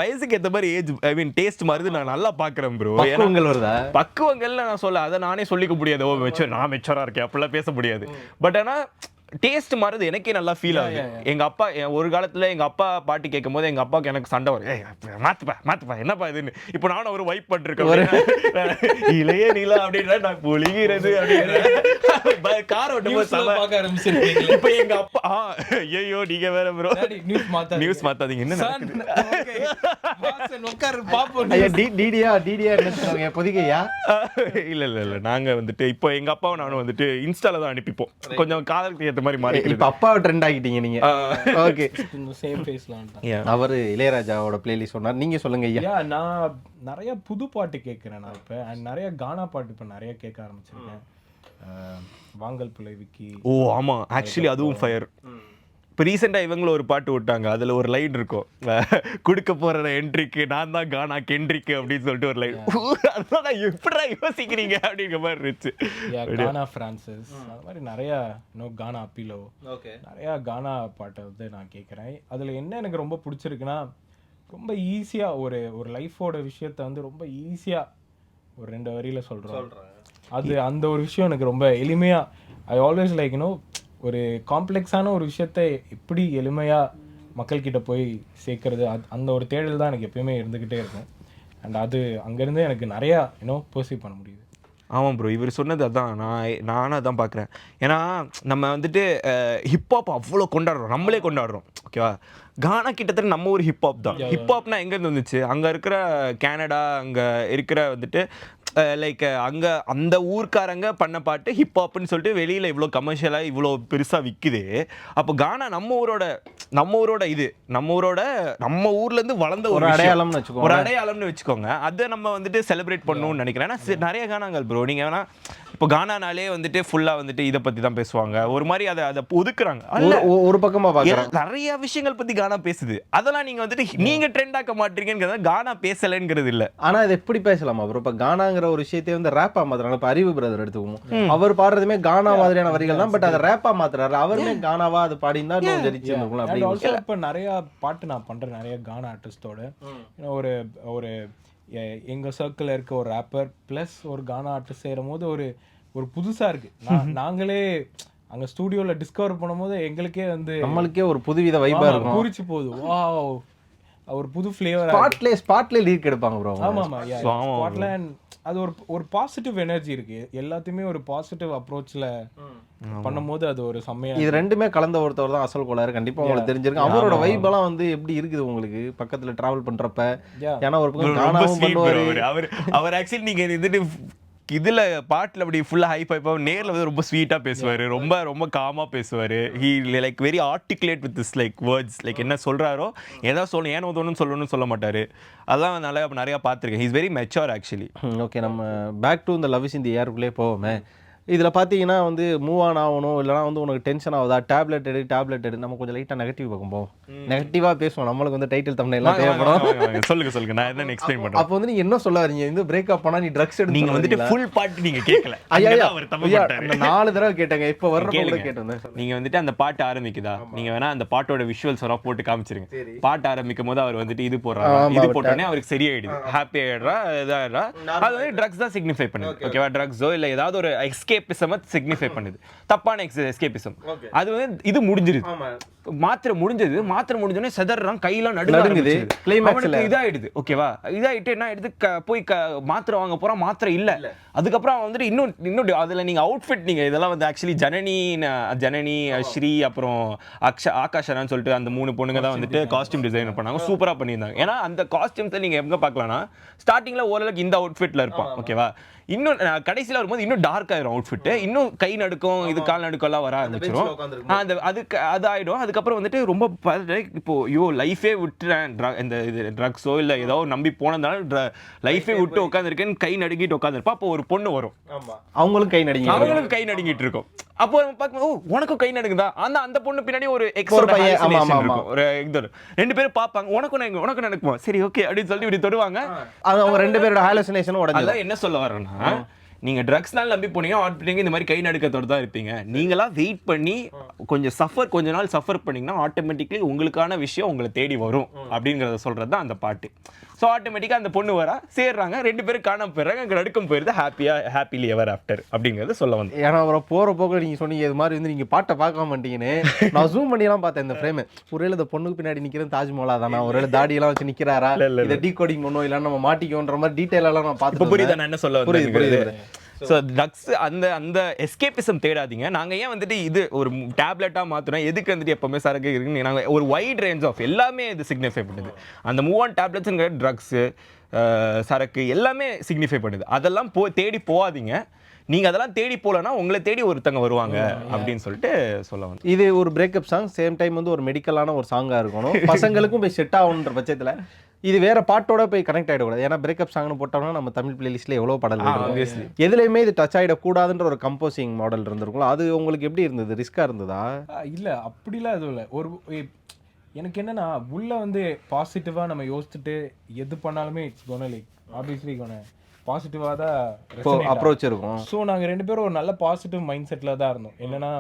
வயசுக்கு ஏற்ற மாதிரி ஏஜ் ஐ மீன் டேஸ்ட் மாறுது. நான் நல்லா பாக்குறேன் ப்ரோ. பக்குவங்கள் வருதா? பக்குவங்கள்ல நான் சொல்ல, அதை நானே சொல்லிக்க முடியாது. ஓ நான் மெச்சூரா இருக்கேன் அப்படிலாம் பேச முடியாது. பட் ஆனா டேஸ்ட் மாறுது, எனக்கே நல்லா ஃபீல் ஆகுது. எங்க அப்பா ஒரு காலத்துல எங்க அப்பா பாட்டு கேட்கும் போது எங்க அப்பாவுக்கு எனக்கு சண்டை வரும், மாத்துப்பா என்னப்பா இதுன்னு. இப்போ நானும் ஒரு வைப் பண்ணிருக்கேன், இளைய நீலா அப்படின்ற நான் பொழிகிறது அப்படின்ற கார் ஓட்டும் போது. இப்போ எங்க அப்பா ஐயோ நீங்க வேற ப்ரோ, நியூஸ் மாத்தாதீங்க, என்ன இல்ல நாங்க வந்துட்டு இப்போ எங்க அப்பாவும் நானும் வந்துட்டு இன்ஸ்டால தான் அனுப்பிப்போம், கொஞ்சம் காதலுக்கு மாதிரி மாறி. இப்ப அப்பாவை ட்ரெண்ட் ஆகிட்டீங்க நீங்க. Okay, same ஃபேஸ்லாம். அவர் இளையராஜாவோட பிளேலிஸ்ட் சொன்னார், நீங்க சொல்லுங்க ஐயா. நான் நிறைய புது பாட்டு கேட்கிறேன். நான் இப்ப நிறைய கானா பாட்டு இப்ப நிறைய கேட்க ஆரம்பிச்சிருக்கேன். வாங்கல் புலை விக்கி. ஓ ஆமா, ஆக்சுவலி அதுவும் ஃபயர். இப்போ ரீசெண்டாக இவங்களும் ஒரு பாட்டு விட்டாங்க, அதில் ஒரு லைன் இருக்கும், கொடுக்க போகிற என்ட்ரிக்கு நான் தான் கானா கென்ட்ரிக்கு அப்படின்னு சொல்லிட்டு ஒரு லைன். அதனால எப்படா யோசிக்கிறீங்க அப்படிங்கிற மாதிரி இருந்துச்சு. கானா பிரான்சிஸ், அது மாதிரி நிறையா கானா அப்பிலோ, நிறையா கானா பாட்டை வந்து நான் கேட்குறேன். அதில் என்ன எனக்கு ரொம்ப பிடிச்சிருக்குன்னா, ரொம்ப ஈஸியாக ஒரு லைஃபோட விஷயத்த வந்து ரொம்ப ஈஸியாக ஒரு 2 வரியில் சொல்கிறோம். அது அந்த ஒரு விஷயம் எனக்கு ரொம்ப எளிமையாக, ஐ ஆல்வேஸ் லைக் ஒரு காம்ப்ளெக்ஸான ஒரு விஷயத்தை எப்படி எளிமையாக மக்கள்கிட்ட போய் சேர்க்கறது அந்த ஒரு தேடல் தான் எனக்கு எப்பயுமே இருந்துக்கிட்டே இருக்கும். அண்ட் அது அங்கேருந்து எனக்கு நிறையா பர்சீவ் பண்ண முடியுது. ஆமாம் ப்ரோ, இவர் சொன்னது அதான் நானும் அதான் பார்க்குறேன். ஏன்னா நம்ம வந்துட்டு ஹிப்ஹாப் அவ்வளோ கொண்டாடுறோம், நம்மளே கொண்டாடுறோம் ஓகேவா. கானா கிட்டத்தட்ட நம்ம ஒரு ஹிப்ஹாப் தான். ஹிப்ஹாப்னா எங்கேருந்து வந்துச்சு? அங்கே இருக்கிற கனடா, அங்கே இருக்கிற வந்துட்டு லைக் அங்கே அந்த ஊர்க்காரங்க பண்ண பாட்டு ஹிப்ஹாப்னு சொல்லிட்டு வெளியில் இவ்வளோ கமர்ஷியலாக இவ்வளோ பெருசாக விற்குது. அப்போ கானா நம்ம ஊரோட இது நம்ம ஊர்லேருந்து வளர்ந்த ஒரு அடையாளம்னு வச்சுக்கோங்க. அதை நம்ம வந்துட்டு செலிப்ரேட் பண்ணணும்னு நினைக்கிறேன். ஏன்னா நிறைய கானாங்கள் ப்ரோ, நீங்கள் வேணா இப்போ கானானாலே வந்துட்டு ஃபுல்லாக வந்துட்டு இதை பற்றி தான் பேசுவாங்க, ஒரு மாதிரி அதை ஒதுக்குறாங்க. ஒரு பக்கமாக பார்க்குறாங்க, நிறைய விஷயங்கள் பற்றி கானா பேசுது. அதெல்லாம் நீங்கள் வந்துட்டு நீங்கள் ட்ரெண்ட் ஆக்க மாட்டீங்கிறத கானா பேசலைங்கிறது இல்லை. ஆனால் அதை எப்படி பேசலாமா ப்ரோ? இப்போ கானாங்கிற ஒரு விஷயத்தையே வந்து ரேப்பா மாத்துறாங்க. இப்போ அறிவு பிரதர் எடுத்துக்குவோம், அவர் பாடுறதுமே கானா மாதிரியான வரிகள் தான், பட் அதை ரேப்பா மாத்துறாரு. அவருமே கானாவா அது பாடினா இப்போ நிறைய பாட்டு நான் பண்றேன் நிறைய கானா ஆர்டிஸ்டோட. ஒரு எங்க சர்க்கிள் இருக்க ஒரு ரேப்பர் பிளஸ் ஒரு கானா ஆர்டிஸ்ட் சேரும் போது ஒரு புதுசா இருக்கு. நாங்களே அங்க ஸ்டுடியோல டிஸ்கவர் பண்ணும்போது எங்களுக்கே வந்து நம்மளுக்கே ஒரு புதுவித வைபா இருக்கும், பூரிச்சு போகுது. வாவ், ஒரு புது ஃப்ளேவர். ஸ்பாட்ல லீக் எடுப்பாங்க ப்ரோ. ஆமா ஸ்பாட்ல அது ஒரு பாசிட்டிவ் எனர்ஜி இருக்கு. எல்லாத்தையுமே ஒரு பாசிட்டிவ் அப்ரோச்ல பண்ணும்போது அது ஒரு செம்மையா. இது ரெண்டுமே கலந்த ஒருத்தவர் தான் அசல் கோளாறு. கண்டிப்பா உங்களுக்கு தெரிஞ்சிருக்கு. அவரோட வைப் எல்லாம் வந்து எப்படி இருக்குது உங்களுக்கு பக்கத்துல டிராவல் பண்றப்ப? ஏன்னா ஒரு பக்கம் கானாவும் பண்ணுவாரு அவர் ஆக்சுவலி நீங்க வந்துட்டு இதுல பாட்டுல அப்படி ஃபுல்லா ஹைஃபைப்பா, நேர்ல வந்து ரொம்ப ஸ்வீட்டா பேசுவாரு, ரொம்ப ரொம்ப காமா பேசுவாரு. He like very articulate with this like words, like என்ன சொல்றாரோ ஏதாவது சொல்லணும், ஏனோ தோணுன்னு சொல்லணும்னு சொல்ல மாட்டாரு. அதெல்லாம் நிறைய பார்த்துருக்கேன். He is very mature actually. Okay, நம்ம பேக் டு இந்த லவ் இஸ் இன் தி ஏருக்குள்ளே போவோமே. இதில் பார்த்தீங்கன்னா வந்து மூவ் ஆன் ஆகணும், இல்லைனா வந்து உனக்கு டென்ஷன் ஆகுதா, டேப்லெட் எடு. நம்ம கொஞ்சம் லைட்டாக நெகட்டிவ் பார்க்கும்போது நெகட்டிவாக பேசுவோம். நம்மளுக்கு வந்து டைட்டில் தமிழ்லாம் தேவைப்படும். சொல்லுங்க நான் என்ன எக்ஸ்பிளைன் பண்ணுறேன். அப்போ வந்து நீங்கள் என்ன சொல்ல வரீங்க? இந்த பிரேக்கப் பண்ணால் நீ ட்ரக்ஸ் எடுத்து நீங்கள் வந்துட்டு ஃபுல் பாட்டு நீங்கள் கேட்கல. ஐயா 4 தடவை கேட்டேங்க, இப்போ வர்ற கூட கேட்டேன். நீங்கள் வந்துட்டு அந்த பாட்டு ஆரம்பிக்குதா, நீங்கள் வேணா அந்த பாட்டோட விஷுவல்ஸ் வர போட்டு காமிச்சிருங்க. பாட்டு ஆரம்பிக்கும் போது அவர் வந்துட்டு இது போடுறாரு, இது போட்டோடனே அவருக்கு சரியாயிடுது, ஹாப்பி ஆயிடுறா, இதாகிடுறா. அது வந்து ட்ரக்ஸ் தான் சிக்னிஃபை பண்ணுது ஓகேவா. ட்ரக்ஸோ இல்லை ஏதாவது ஒரு எஸ்கேபிசம் சிக்னிஃபை பண்ணுது, தப்பான எஸ்கேபிசம். அது வந்து இது முடிஞ்சிருது, மாத்திரை முடிஞ்சோடனே செதறான், கையெல்லாம் நடுங்குது, கிளைமேக்ஸ்ல இதாயிடுது ஓகேவா. இதாயிட்டு என்ன ஆயிடுது, போய் மாத்திரை வாங்க போறான், மாத்திரை இல்ல. அதுக்கப்புறம் வந்துட்டு இன்னும் அதுல நீங்க அவுட்ஃபிட், நீங்க இதெல்லாம் வந்து ஆக்சுவலி ஜனனி ஸ்ரீ அப்புறம் ஆகாஷரான்னு சொல்லிட்டு அந்த 3 பொண்ணுங்க தான் வந்துட்டு காஸ்டியூம் டிசைன் பண்ணாங்க, சூப்பரா பண்ணியிருந்தாங்க. ஏன்னா அந்த காஸ்டியூம்ஸை நீங்க எங்க பார்க்கலாம்னா ஸ்டார்டிங்ல ஓரளவுக்கு இந்த அவுட்ஃபிட்ல இருப்பான் ஓகேவா. இன்னும் கடைசியில் வரும்போது இன்னும் டார்க் ஆயிரும் அவுட்ஃபிட், இன்னும் கை நடுக்கும், இது கால் நடுக்கம் எல்லாம் வர ஆரம்பிச்சிடும். அது ஆயிடும். அதுக்கப்புறம் வந்துட்டு ரொம்ப இப்போ லைஃபே விட்டுறேன், இந்த இது ட்ரக்ஸோ இல்லை ஏதோ நம்பி போனதுனால லைஃபே விட்டு உட்காந்துருக்கேன்னு கை நடுங்கிட்டு உட்காந்துருப்பா. அப்போ ஒரு பொண்ணு வரும், அவங்களுக்கும் கை நடுங்கிட்டு இருக்கும். அப்போ நம்ம பார்க்கும்போது உனக்கும் கை நடுங்குதா, அந்த பொண்ணு பின்னாடி ஒரு ஒரு 2 பேரும் பார்ப்பாங்க, உனக்கு நடக்குமா, சரி ஓகே அப்படின்னு சொல்லி இப்படி தொடுவாங்க. அவங்க 2 பேரோட ஹாலுசினேஷன் உடனே. என்ன சொல்ல வரேன்னா, நீங்க ட்ரக்ஸ்னால நம்பி போனீங்க, இந்த மாதிரி கை நடுக்கத்தோட தான் இருப்பீங்க. நீங்களா வெயிட் பண்ணி கொஞ்ச நாள் சஃபர் பண்ணீங்கன்னா ஆட்டோமேட்டிக்லி உங்களுக்கான விஷயம் உங்களை தேடி வரும் அப்படிங்கறத சொல்றது தான் அந்த பாட்டு. ஸோ ஆட்டோமேட்டிக்காக அந்த பொண்ணு வரா, சேர்றாங்க, 2 பேரும் காணாம போயிடுறாங்க, அங்கே நடுக்கம் போயிருது, ஹாப்பிலி எவர் ஆஃப்டர் அப்படிங்கிறது சொல்ல வந்து. ஏன்னா அவரை போகிற போக்க நீங்கள் சொன்னீங்க இது மாதிரி வந்து நீங்கள் பாட்டை பார்க்க மாட்டீங்கன்னு. நான் ஜூம் பண்ணிலாம் பார்த்தேன் இந்த ஃப்ரேமு. ஒருவேளை இந்த பொண்ணுக்கு பின்னாடி நிற்கிறது தாஜ்மஹாலா தானா, ஒருவேளை தாடியெல்லாம் வச்சு நிற்கிறாரா, இதை டீகோடிங் பண்ணுவோம் இல்லை நம்ம மாட்டிக்கோன்ற மாதிரி டீட்டெயிலெல்லாம் நான் பார்த்து. புரியுதா நான் என்ன சொல்ல வந்து? புரியுது. ஸோ ட்ரக்ஸ் அந்த எஸ்கேபிசம் தேடாதீங்க. நாங்கள் ஏன் வந்துட்டு இது ஒரு டேப்லெட்டாக மாற்றினோம், எதுக்கு வந்துட்டு எப்போவுமே சரக்கு இருக்குன்னு நாங்கள் ஒரு வைட் ரேஞ்ச் ஆஃப் எல்லாமே இது சிக்னிஃபை பண்ணுது. அந்த மூவ் ஆன் டேப்லெட்ஸுங்கிற ட்ரக்ஸு, சரக்கு எல்லாமே சிக்னிஃபை பண்ணுது. அதெல்லாம் தேடி போகாதீங்க. நீங்கள் அதெல்லாம் தேடி போகலன்னா உங்களை தேடி ஒருத்தங்க வருவாங்க அப்படின்னு சொல்லிட்டு சொல்ல வந்து. இது ஒரு பிரேக்கப் சாங், சேம் டைம் வந்து ஒரு மெடிக்கலான ஒரு சாங்காக இருக்கணும், பசங்களுக்கும் போய் செட் ஆகணுன்ற பட்சத்தில். இது வேற பாட்டோட போய் கனெக்ட் ஆகிடக்கூடாது. ஏன்னா பிரேக்கப் சாங்னு போட்டோம்னா நம்ம தமிழ் பிளேலிஸ்ட்ல எவ்வளோ பாடல் எதுலையுமே இது டச் ஆகிடக்கூடாதுன்ற ஒரு கம்போசிங் மாடல் இருந்திருக்கும். அது உங்களுக்கு எப்படி இருந்தது? ரிஸ்கா இருந்ததா? இல்லை அப்படிலாம் எதுவும் இல்லை. எனக்கு என்னன்னா உள்ள வந்து பாசிட்டிவா நம்ம யோசிச்சுட்டு எது பண்ணாலுமே it's gonna like obviously gonna பாசிட்டிவாக தான் அப்ரோச் இருக்கும். ஸோ நாங்கள் 2 பேரும் ஒரு நல்ல பாசிட்டிவ் மைண்ட் செட்டில் தான் இருந்தோம். என்னன்னா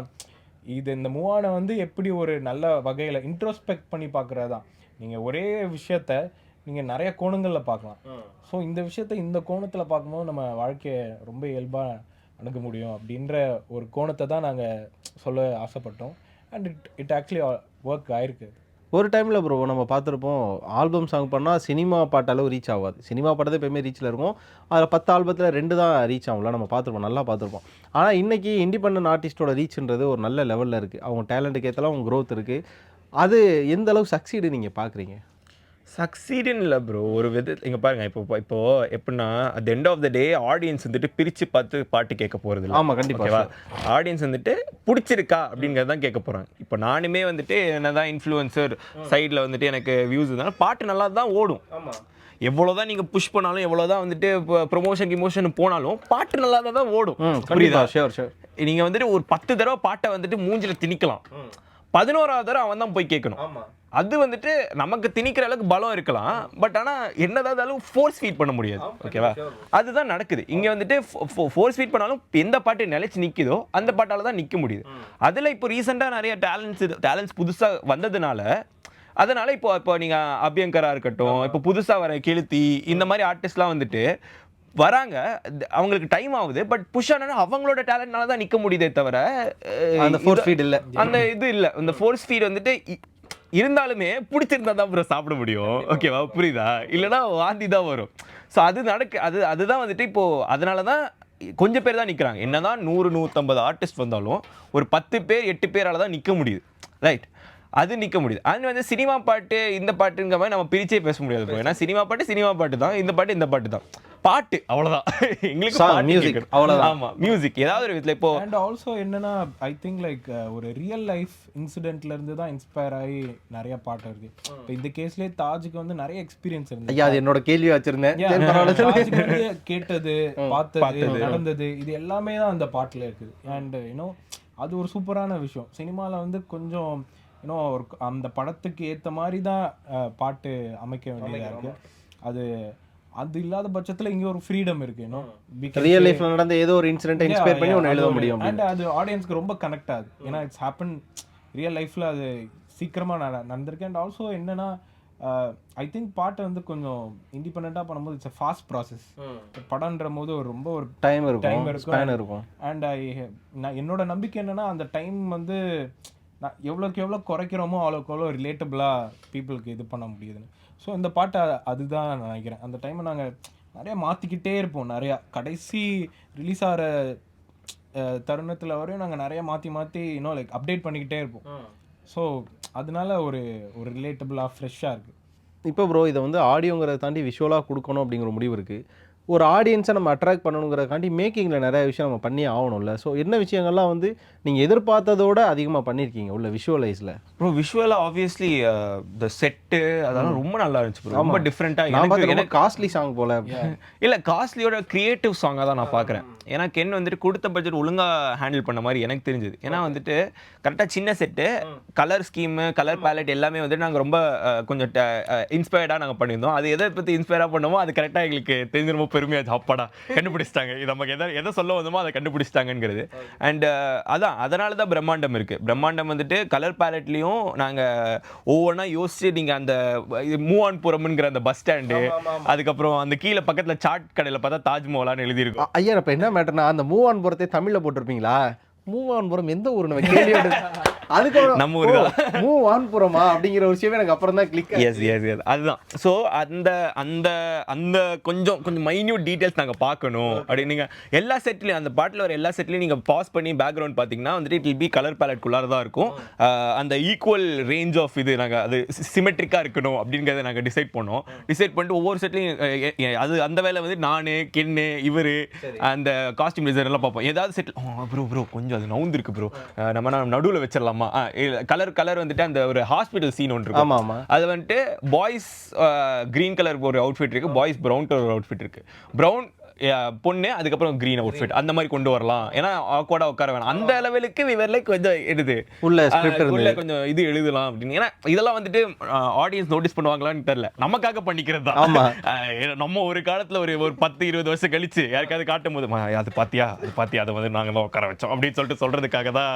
இந்த மூவானை வந்து எப்படி ஒரு நல்ல வகையில் இன்ட்ரோஸ்பெக்ட் பண்ணி பார்க்குறது தான். நீங்கள் ஒரே விஷயத்த நீங்கள் நிறைய கோணங்களில் பார்க்கலாம். ஸோ இந்த விஷயத்த இந்த கோணத்தில் பார்க்கும்போது நம்ம வாழ்க்கையை ரொம்ப இயல்பாக அணுக முடியும் அப்படின்ற ஒரு கோணத்தை தான் நாங்கள் சொல்ல ஆசைப்பட்டோம். அண்ட் இட் ஆக்சுவலி ஒர்க் ஆயிருக்கு. ஒரு டைமில் ப்ரோ நம்ம பார்த்துருப்போம், ஆல்பம் சாங் பண்ணால் சினிமா பாட்டு அளவு ரீச் ஆகாது. சினிமா பாட்டு தான் எப்பயுமே ரீச்சில் இருக்கும். அதில் 10 ஆல்பத்தில் 2 தான் ரீச் ஆகும்ல, நம்ம பார்த்துருப்போம், நல்லா பார்த்துருப்போம். ஆனால் இன்றைக்கி இண்டிபெண்டன்ட் ஆர்டிஸ்ட்டோட ரீச்ன்றது ஒரு நல்ல லெவலில் இருக்குது. அவங்க டேலண்ட்டுக்கு ஏற்றலாம் அவங்க க்ரோத் இருக்குது. அது எந்த அளவு சக்சீடு நீங்கள் பார்க்குறீங்க? சக்சீடுன்னு இல்லை ப்ரோ, ஒரு விதத்தில் இங்கே பாருங்க, இப்போ எப்படின்னா at end of the day audience வந்துட்டு பிரித்து பார்த்து பாட்டு கேட்க போகிறது இல்லை. ஆமாம், கண்டிப்பாக. ஆடியன்ஸ் வந்துட்டு பிடிச்சிருக்கா அப்படிங்கிறது தான் கேட்க போகிறாங்க. இப்போ நானுமே வந்துட்டு என்ன தான் இன்ஃப்ளூயன்சர் சைடில் வந்துட்டு எனக்கு வியூஸ் இருந்தாலும் பாட்டு நல்லா தான் ஓடும். எவ்வளோதான் நீங்கள் புஷ் பண்ணாலும், எவ்வளோதான் வந்துட்டு இப்போ ப்ரொமோஷன் கிமோஷன் போனாலும் பாட்டு நல்லா தான் ஓடும். புரியுதா? Sure sure. நீங்கள் வந்துட்டு ஒரு 10 தடவை பாட்டை வந்துட்டு மூஞ்சில் திணிக்கலாம், 11ஆவது தடவை அவன் தான் போய் கேட்கணும். அது வந்துட்டு நமக்கு திணிக்கிற அளவுக்கு பலம் இருக்கலாம், பட் ஆனால் என்னதான் அளவு ஃபோர்ஸ் ஃபீட் பண்ண முடியாது. ஓகேவா? அதுதான் நடக்குது இங்கே வந்துட்டு. ஃபோர்ஸ் ஃபீட் பண்ணாலும் எந்த பாட்டு நிலைச்சு நிற்குதோ அந்த பாட்டால் தான் நிற்க முடியுது. அதில் இப்போ ரீசெண்டாக நிறைய டேலண்ட்ஸ் புதுசாக வந்ததுனால, அதனால் இப்போ நீங்கள் அபியங்கரா இருக்கட்டும், இப்போ புதுசாக வர கெளுத்தி, இந்த மாதிரி ஆர்டிஸ்ட்லாம் வந்துட்டு வராங்க. அவங்களுக்கு டைம் ஆகுது, பட் புஷ் ஆனா அவங்களோட டேலண்ட்னால தான் நிற்க முடியுதே தவிர அந்த ஃபோர்ஸ் ஃபீட் இல்லை, அந்த இது இல்லை. இந்த ஃபோர்ஸ் ஃபீட் வந்துட்டு இருந்தாலுமே பிடிச்சிருந்தா தான் ப்ரோ சாப்பிட முடியும். ஓகேவா? புரியுதா? இல்லைனா வாந்தி தான் வரும். ஸோ அது அதுதான் வந்துட்டு இப்போது. அதனால தான் கொஞ்சம் பேர் தான் நிற்கிறாங்க. என்னதான் 100-150 ஆர்டிஸ்ட் வந்தாலும் ஒரு 10 பேர் 8 பேரால் தான் நிற்க முடியுது. ரைட்? அது நிற்க முடியுது. அது வந்து சினிமா பாட்டு இந்த பாட்டுங்கிற மாதிரி நம்ம பிரிச்சே பேச முடியாது ப்ரோ. ஏன்னா சினிமா பாட்டு தான், இந்த பாட்டு தான். பாட்டு அவ்வளவுதான். எங்களுக்கு மியூசிக் அவ்வளவுதான். ஆமா, மியூசிக் ஏதாவது ஒரு விதத்துல. இப்போ அண்ட் ஆல்சோ என்னன்னா, ஐ திங்க் லைக் ஒரு ரியல் லைஃப் இன்சிடென்ட்ல இருந்து தான் இன்ஸ்பயர் ஆகி நிறைய பாட்டு இருக்கு. இப்போ இந்த கேஸ்லயே தாஜுக்கு வந்து நிறைய எக்ஸ்பீரியன்ஸ் இருக்கு. ஐயா, அது என்னோட கேள்வி வச்சிருந்தேன். கேட்டது, பார்த்தது, நடந்தது, இது எல்லாமே தான் அந்த பாட்டுல இருக்குது. அண்ட் யூனோ அது ஒரு சூப்பரான விஷயம். சினிமால வந்து கொஞ்சம் யூனோ ஒரு அந்த படத்துக்கு ஏற்ற மாதிரி தான் பாட்டு அமைக்க வேண்டியதாக இருக்கு. அது இல்லாத பட்சத்தில் இங்கே ஒரு ஃப்ரீடம் இருக்கு. ரியல் லைஃப்ல நடந்த ஏதோ ஒரு இன்சிடென்ட் இன்ஸ்பயர் பண்ணி ஒன்று எழுத முடியும். அண்ட் அது ஆடியன்ஸ்க்கு ரொம்ப கனெக்ட் ஆகுது. ஏன்னா இட்ஸ் ஹேப்பன் ரியல் லைஃப்ல, அது சீக்கிரமாக நடந்திருக்கு. அண்ட் ஆல்சோ என்னன்னா, ஐ திங்க் பாட்டை வந்து கொஞ்சம் இண்டிபெண்டாக பண்ணும்போது இட்ஸ் ஃபாஸ்ட் ப்ராசஸ். படம்ன்ற போது ரொம்ப ஒரு டைம் இருக்கும். அண்ட் என்னோட நம்பிக்கை என்னன்னா, அந்த டைம் வந்து நான் எவ்வளோக்கு எவ்வளோ குறைக்கிறோமோ அவ்வளோக்கு எவ்வளோ ரிலேட்டபிளாக பீப்புளுக்கு இது பண்ண முடியுதுன்னு. ஸோ இந்த பாட்டை அதுதான் நான் நினைக்கிறேன். அந்த டைமை நாங்கள் நிறையா மாற்றிக்கிட்டே இருப்போம். நிறையா கடைசி ரிலீஸ் ஆகிற தருணத்தில் வரையும் நாங்கள் நிறையா மாற்றி இன்னும் லைக் அப்டேட் பண்ணிக்கிட்டே இருப்போம். ஸோ அதனால ஒரு ரிலேட்டபிளாக ஃப்ரெஷ்ஷாக இருக்குது. இப்போ ப்ரோ, இதை வந்து ஆடியோங்கிறத தாண்டி விஷுவலாக கொடுக்கணும் அப்படிங்கிற முடிவு இருக்குது. ஒரு ஆடியன்ஸை நம்ம அட்ராக்ட் பண்ணணுங்கிறக்காண்டி மேக்கிங்கில் நிறைய விஷயம் நம்ம பண்ணி ஆகணும்ல. ஸோ என்ன விஷயங்கள்லாம் வந்து நீங்கள் எதிர்பார்த்ததோட அதிகமாக பண்ணியிருக்கீங்க உள்ள விஷுவலைஸில்? ப்ரோ விஷுவலாக ஆப்வியஸ்லி த செட்டு அதெல்லாம் ரொம்ப நல்லா இருந்துச்சு ப்ரோ. ரொம்ப டிஃப்ரெண்ட்டாக. எனக்கு காஸ்ட்லி சாங் போல இல்லை, காஸ்ட்லியோட க்ரியேட்டிவ் சாங்காக தான் நான் பார்க்குறேன். ஏன்னா கென் வந்துட்டு கொடுத்த பட்ஜெட் ஒழுங்காக ஹேண்டில் பண்ண மாதிரி எனக்கு தெரிஞ்சுது. ஏன்னா வந்துட்டு கரெக்டாக சின்ன set, colour scheme, colour ballot எல்லாமே வந்துட்டு நாங்கள் ரொம்ப கொஞ்சம் இன்ஸ்பயர்டாக நாங்கள் பண்ணியிருந்தோம். அது எதை பற்றி இன்ஸ்பயராக பண்ணமோ அது கரெக்டாக எங்களுக்கு தெரிஞ்சு ரொம்ப பெருமையாக அப்பாடா கண்டுபிடிச்சிட்டாங்க, இது நமக்கு எதை சொல்ல வந்தோமோ அதை கண்டுபிடிச்சிட்டாங்கிறது. அண்ட் அதனால தான் பிரம்மாண்டம் இருக்குது. பிரம்மாண்டம் வந்துட்டு கலர் பேலட்லேயும் நாங்கள் ஒவ்வொன்றா யோசிச்சு, நீங்கள் அந்த மூவ் ஆன் புறம்ங்கிற அந்த பஸ் ஸ்டாண்டு, அதுக்கப்புறம் அந்த கீழே பக்கத்தில் சாட் கடையில் பார்த்தா தாஜ்மஹால்னு எழுதியிருக்கோம். ஐயா, இப்போ என்ன மேட்டர்னா, அந்த மூவ் ஆன் புறத்தை தமிழில் போட்டிருப்பீங்களா? மூவ் ஆன் புறம் எந்த ஊர் நம்ம கேள்வி அதுக்கு நம்ம ஊர் மூவ் ஆன் புறமா அப்படிங்கிற ஒரு விஷயமே எனக்கு அப்புறம் தான் கிளிக். எஸ் அதுதான். ஸோ அந்த அந்த அந்த கொஞ்சம் மைன்யூட் டீட்டெயில்ஸ் நாங்கள் பார்க்கணும் அப்படின்னு. நீங்கள் எல்லா செட்லையும், அந்த பாட்டில் வர எல்லா செட்லையும் நீங்கள் பாஸ் பண்ணி பேக்ரவுண்ட் பார்த்தீங்கன்னா வந்துட்டு இட் வில் பி கலர் பேலட்குள்ளார தான் இருக்கும். அந்த ஈக்குவல் ரேஞ்ச் ஆஃப் இது நாங்கள் அது சிமெட்ரிக்காக இருக்கணும் அப்படிங்கிறத நாங்கள் டிசைட் பண்ணிட்டு ஒவ்வொரு செட்லையும் அது அந்த வேலை வந்து நான் கென்னு இவர் அந்த காஸ்டியூம் டிசைனர் எல்லாம் பார்ப்போம். ஏதாவது செட்டில் ப்ரோ கொஞ்சம் அது நவுந்திருக்கு ப்ரோ, நம்ம நடுவில் வச்சிடலாம். கலர் வந்துட்டு அந்த ஒரு ஹாஸ்பிட்டல் சீன் ஒன்று இருக்கு. அது வந்துட்டு பாய்ஸ் கிரீன் கலர் ஒரு அவுட்ஃபிட் இருக்கு, பாய்ஸ் பிரவுன் கலர் அவுட்ஃபிட் இருக்கு. பிரவுன் பொண்ணு, அதுக்கப்புறம் கிரீன் அவுட்ஃபிட் அந்த மாதிரி கொண்டு வரலாம். ஏன்னா ஆக்வர்டா உட்கார வேணாம். அந்த லெவலுக்கு விவர்லைக் கொஞ்சம் எடுது உள்ள கொஞ்சம் இது எழுதலாம் அப்படின்னு. ஏன்னா இதெல்லாம் வந்துட்டு ஆடியன்ஸ் நோட்டீஸ் பண்ணுவாங்களான்னு தெரியல, நமக்காக பண்ணிக்கிறது தான். நம்ம ஒரு காலத்துல ஒரு 10-20 வருஷம் கழிச்சு யாருக்காவது காட்டும் போது அது பாத்தியா அதை வந்து நாங்க தான் உட்கார வச்சோம் அப்படின்னு சொல்றதுக்காக தான்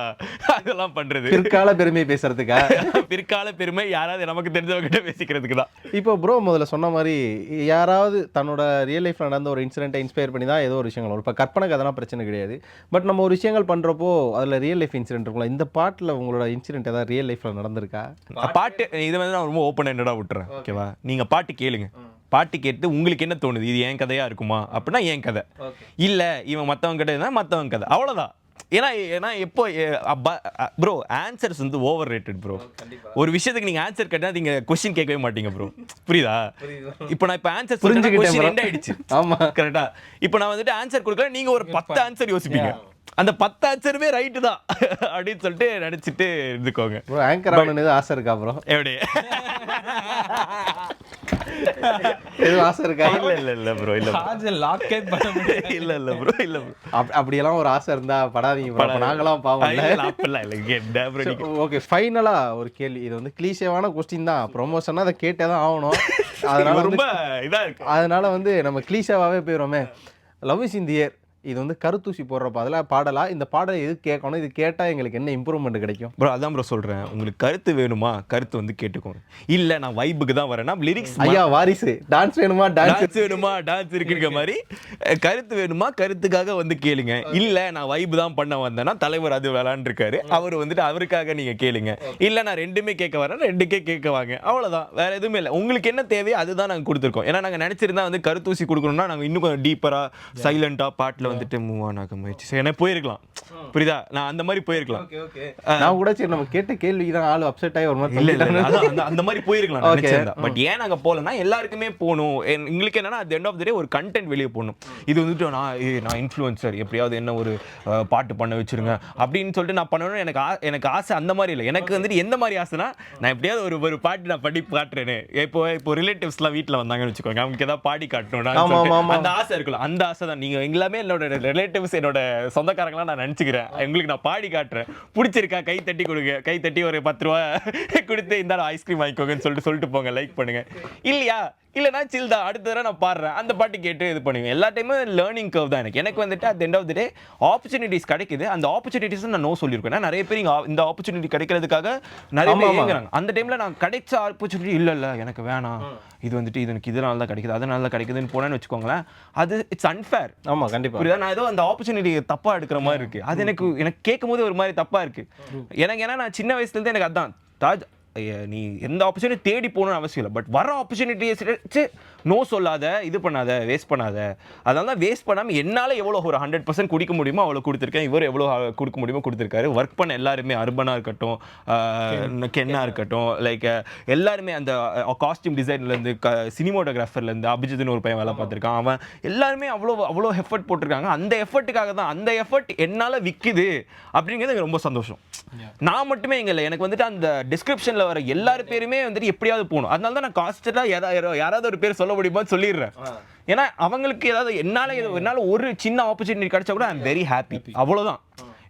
அதெல்லாம் பண்றது. பிற்கால பெருமை பேசுறதுக்காக, பிற்கால பெருமை யாராவது நமக்கு தெரிஞ்சவங்கிட்ட பேசிக்கிறதுக்கு தான். இப்போ ப்ரோ முதல்ல சொன்ன மாதிரி யாராவது தன்னோட ரியல் லைஃப்ல நடந்த ஒரு இன்சிடென்ட்டை இன்ஸ்பயர் பண்ணி தான் ஏதோ ஒரு விஷயங்கள் வரும். இப்போ கற்பனை கதைனா பிரச்சனை கிடையாது. பட் நம்ம ஒரு விஷயங்கள் பண்ணுறப்போ அதில் ரியல் லைஃப் இன்சிடென்ட் இருக்கும்ல. இந்த பாட்டில் உங்களோட இன்சிடென்ட் ஏதாவது ரியல் லைஃப்பில் நடந்திருக்கா? பாட்டு இது வந்து நான் ரொம்ப ஓப்பன் ஹெண்டடாக விட்டுறேன். ஓகேவா, நீங்கள் பாட்டு கேளுங்க, பாட்டு கேட்டு உங்களுக்கு என்ன தோணுது, இது என் கதையா இருக்குமா அப்படின்னா என் கதை, இல்லை இவன் மற்றவங்க கிட்ட மற்றவங்க கதை, அவ்வளோதான். ஏன்னா எப்போ ப்ரோ ஆன்சர்ஸ் வந்து ஓவர் ரேட்டட் ப்ரோ. ஒரு விஷயத்துக்கு நீங்க ஆன்சர் கேட்டா நீங்க கொஸ்டின் கேட்கவே மாட்டீங்க ப்ரோ. புரியுதா? இப்போ நான் இப்போ ஆன்சர் புரிஞ்சுக்கிட்டேன், எண்ட் ஆயிடுச்சு. ஆமா, கரெக்டா? இப்போ நான் வந்துட்டு ஆன்சர் கொடுக்கல, நீங்க ஒரு 10 ஆன்சர் யோசிப்பீங்க, அந்த 10 ஆன்சருமே ரைட்டு தான் அப்படின்னு சொல்லிட்டு நினைச்சிட்டு இருந்துக்கோங்க. ப்ரோ ஆங்கர் ஆகணும்னு ஆசை இருக்கா ப்ரோ? எப்படி எதுவும் ஆசை இருக்கா? இல்ல ப்ரோ, இல்ல லாக்கே பண்ண முடியாது. இல்ல ப்ரோ, இல்ல ப்ரோ. அப்படியெல்லாம் ஒரு ஆசை இருந்தா படாதீங்க ப்ரோ. நாங்களாம் பாவம் இல்ல. அப்பெல்லாம் இல்ல. ஓகே, ஃபைனலா ஒரு கேள்வி. இது வந்து கிளீஷேவான கொஸ்டின் தான், ப்ரொமோஷனா அதை கேட்டே தான் ஆகணும். அதனால ரொம்ப இதா இருக்கு. அதனால வந்து நம்ம கிளீஷேவாவே போயிடுவோமே. லவ் இஸ் இன் தி ஏர் இது வந்து கருத்தூசி போடுறப்ப அதில் பாடலாம். இந்த பாடலை எது கேட்கணும், இது கேட்டால் எங்களுக்கு என்ன இம்ப்ரூவ்மெண்ட் கிடைக்கும்? ப்ரோ அதான் ப்ரோ சொல்கிறேன், உங்களுக்கு கருத்து வேணுமா கருத்து வந்து கேட்டுக்கோங்க. இல்லை நான் வைப்புக்கு தான் வரேன்னா லிரிக்ஸ், ஐயா வாரிசு டான்ஸ் வேணுமா டான்ஸ் வேணுமா டான்ஸ் இருக்குங்கிற மாதிரி கருத்து வேணுமா கருத்துக்காக வந்து கேளுங்க. இல்லை நான் வைப்பு தான் பண்ண வந்தேன்னா தலைவர் அது விளாண்டுருக்காரு, அவர் வந்துட்டு அவருக்காக நீங்கள் கேளுங்க. இல்லை நான் ரெண்டுமே கேட்க வரேன், ரெண்டுக்கே கேட்க வாங்க, அவ்வளோதான். வேற எதுவுமே இல்லை. உங்களுக்கு என்ன தேவையோ அதுதான் நாங்கள் கொடுத்துருக்கோம். ஏன்னா நாங்கள் நினச்சிருந்தா வந்து கருத்தூசி கொடுக்கணும்னா நாங்கள் இன்னும் கொஞ்சம் டீப்பராக சைலண்டாக பாட்டில் வந்துட்டு மூவ் ஆன் ஆக முயற்சி சரி எனக்கு போயிருக்கலாம். புரியுதா? நான் அந்த மாதிரி போயிருக்கலாம். நான் கூட சரி நம்ம கேட்ட கேள்விக்கு தான் ஆளு அப்செட் ஆகி ஒரு மாதிரி அந்த மாதிரி போயிருக்கலாம் நினைச்சிருந்தா. பட் ஏன் நாங்க போலன்னா எல்லாருக்குமே போகணும். எங்களுக்கு என்னன்னா at the end of the day ஒரு கண்டென்ட் வெளியே போகணும். இது வந்துட்டு நான் இன்ஃப்ளூயன்சர் எப்படியாவது என்ன ஒரு பாட்டு பண்ண வச்சிருங்க அப்படின்னு சொல்லிட்டு நான் பண்ணணும். எனக்கு ஆசை அந்த மாதிரி இல்லை. எனக்கு வந்துட்டு எந்த மாதிரி ஆசைனா நான் எப்படியாவது ஒரு பாட்டு நான் பண்ணி காட்டுறேன்னு. இப்போ ரிலேட்டிவ்ஸ்லாம் வீட்டில் வந்தாங்கன்னு வச்சுக்கோங்க, அவங்களுக்கு ஏதாவது பாடி காட்டணும் அந்த ஆசை இருக்குல்ல, அந்த ஆசை தான். நீங்க எல்லாமே என்னோட ரிலேட்டிவ்ஸ் என்னோட சொந்தக்காரங்களாம் நான் நினச்சிக்கிறேன். உங்களுக்கு நான் பாடி காட்டுறேன், பிடிச்சிருக்கா கை தட்டி கொடுங்க, கை தட்டி ஒரு 10 ரூபா கொடுத்து இந்த ஐஸ்கிரீம் வாங்கிக்கோங்கன்னு சொல்லிட்டு போங்க, லைக் பண்ணுங்க. இல்லையா இல்லைனா சில் தான், அடுத்த தடவை நான் பாடுறேன் அந்த பாட்டு கேட்டு இது பண்ணுங்க. எல்லா டைமும் லேர்னிங் கர்வ் தான். எனக்கு வந்துட்டு at the end of the day opportunities கிடைக்குது. அந்த ஆப்பர்ச்சுனிட்டிஸ் நான் நோ சொல்லியிருக்கேன். நிறைய பேர் இந்த ஆப்பர்ச்சுனிட்டி கிடைக்கிறதுக்காக நிறைய பேர் ஏங்குறாங்க. அந்த டைம்ல நான் கிடைச்ச ஆப்பர்ச்சுனிட்டி இல்லை எனக்கு வேணாம், இது வந்துட்டு எனக்கு இதனால தான் கிடைக்குது அதனால தான் கிடைக்குதுன்னு போனேன்னு வச்சுக்கோங்களேன், அது இட்ஸ் அன்ஃபேர். ஆமா கண்டிப்பா. புரியுதா? நான் ஏதோ அந்த ஆப்பர்ச்சுனிட்டி தப்பா எடுக்கிற மாதிரி இருக்கு. அது எனக்கு கேட்கும் போது ஒரு மாதிரி தப்பா இருக்கு. எனக்கு ஏன்னா நான் சின்ன வயசுல இருந்து எனக்கு அதான் தாஜ், நீ எந்த ஆப்பர்ச்சுனிட்டி தேடி போகணும்னு அவசியம் இல்லை. பட் வர ஆப்பர்ச்சுனிட்டியை நோ சொல்லாத, இது பண்ணாத, வேஸ்ட் பண்ணாத. அதனால தான் வேஸ்ட் பண்ணாமல் என்னால் எவ்வளோ ஒரு 100% குடிக்க முடியுமோ அவ்வளோ கொடுத்துருக்கேன். இவர் எவ்வளோ கொடுக்க முடியுமோ கொடுத்துருக்காரு. ஒர்க் பண்ண எல்லாருமே அர்பனாக இருக்கட்டும், கென்னா இருக்கட்டும், லைக் எல்லாருமே அந்த காஸ்டியூம் டிசைன்லேருந்து சினிமோட்டோகிராஃபர்லேருந்து அபிஜித்னு ஒரு பையன் வேலை பார்த்துருக்கான். அவன் எல்லாருமே அவ்வளோ எஃபர்ட் போட்டிருக்காங்க. அந்த எஃபர்ட்டுக்காக தான், அந்த எஃபர்ட் என்னால் விற்குது அப்படிங்கிறது எனக்கு ரொம்ப சந்தோஷம். நான் மட்டுமே இங்கே இல்லை, எனக்கு வந்துட்டு அந்த டிஸ்கிரிப்ஷனில் வர எல்லாரு பேருமே வந்துட்டு எப்படியாவது போகணும். அதனால தான் நான் கான்ஸ்டன்ட்டாக யாராவது ஒரு பேர் சொல்ல முடியுமா சொல்லிடுறேன். ஏன்னா அவங்களுக்கு ஏதாவது என்னால் ஒரு சின்ன ஆப்பர்ச்சுனிட்டி கிடைச்சா கூட ஐ எம் வெரி ஹாப்பி, அவ்வளோதான்.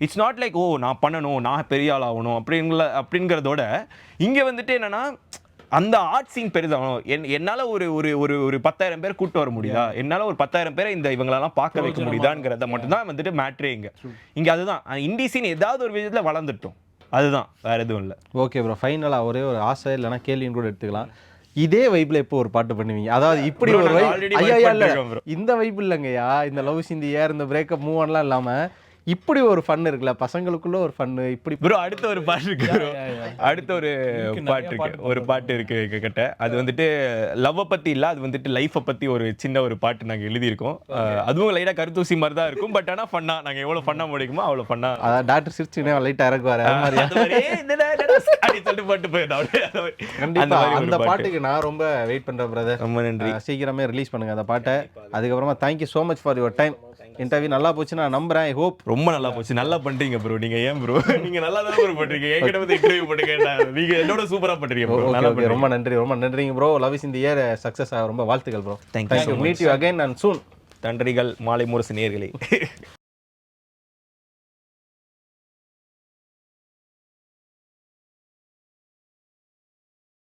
இட்ஸ் நாட் லைக் ஓ நான் பண்ணணும், நான் பெரிய ஆள் ஆகணும் அப்படிங்கிறதோட இங்கே வந்துட்டு என்னன்னா அந்த ஆர்ட் சீன் பெரிதாகணும். என்னால் ஒரு 10,000 பேர் கூட்டு வர முடியுதா, என்னால் ஒரு 10,000 பேரை இவங்களெல்லாம் பார்க்க வைக்க முடியுதாங்கிறத மட்டும்தான் வந்துட்டு மேட்ரே இங்கே அதுதான். இண்டி சீன் ஏதாவது ஒரு விதத்தில் வளர்ந்துட்டோம், அதுதான், வேற எதுவும் இல்லை. ஓகே ப்ரோ, ஃபைனலாக ஒரே ஒரு ஆசை இல்லைனா கேள்வின்னு கூட எடுத்துக்கலாம். இதே வைப்ல எப்போ ஒரு பாட்டு பண்ணுவீங்க? அதாவது இப்படி ஒரு வைப், ஐயா இல்ல இந்த வைப் இல்லைங்கய்யா, இந்த லவ் இன் தி ஏர், இந்த பிரேக்கப் மூவ் ஆன்லாம் இல்லாம இப்படி ஒரு ஃபன் இருக்குல்ல, பசங்களுக்குள்ள ஒரு ஃபன்னு. இப்படி ப்ரோ அடுத்த ஒரு பாட்டு இருக்கு ப்ரோ, அடுத்த ஒரு பாட்டு இருக்கு கிட்ட. அது வந்துட்டு லவ்வை பத்தி இல்ல, அது வந்துட்டு லைஃபை பத்தி ஒரு சின்ன ஒரு பாட்டு நாங்க எழுதியிருக்கோம். அதுவும் லைட்டா கருத்தூசி மாதிரி தான் இருக்கும். பட் ஆனா ஃபன்னா, நாங்க எவ்வளவு ஃபன்னா முடிக்குமோ அவ்வளவு ஃபன்னா. அதான் டாக்டர் சிரிச்சுனே லைட்டா இறக்குவாரு அது மாதிரி சொல்லிட்டு பாட்டு போயிடும். கண்டிப்பா அந்த பாட்டுக்கு நான் ரொம்ப வெயிட் பண்றேன் பிரதர். ரொம்ப நன்றி. சீக்கிரமே ரிலீஸ் பண்ணுங்க அந்த பாட்டை. அதுக்கப்புறமா thank you so much for your time. Interview நல்லா போச்சு நான் நம்புறேன். ஐ ஹோப் ரொம்ப நல்லா போச்சு. நல்லா பண்றீங்க ப்ரோ. நீங்க ஏன் ப்ரோ நீங்க நல்லா தான் ப்ரோ பண்றீங்க. என்கிட்ட வந்து இன்டர்வியூ பண்ணி கேட்டா நீங்க என்னோட சூப்பரா பண்றீங்க ப்ரோ. ரொம்ப நன்றிங்க bro. Love is in the air success ஆக ரொம்ப வாழ்த்துக்கள் bro. Thank you. Meet you again and சூன். நன்றிகள் மாலை முரசு நேயர்களே.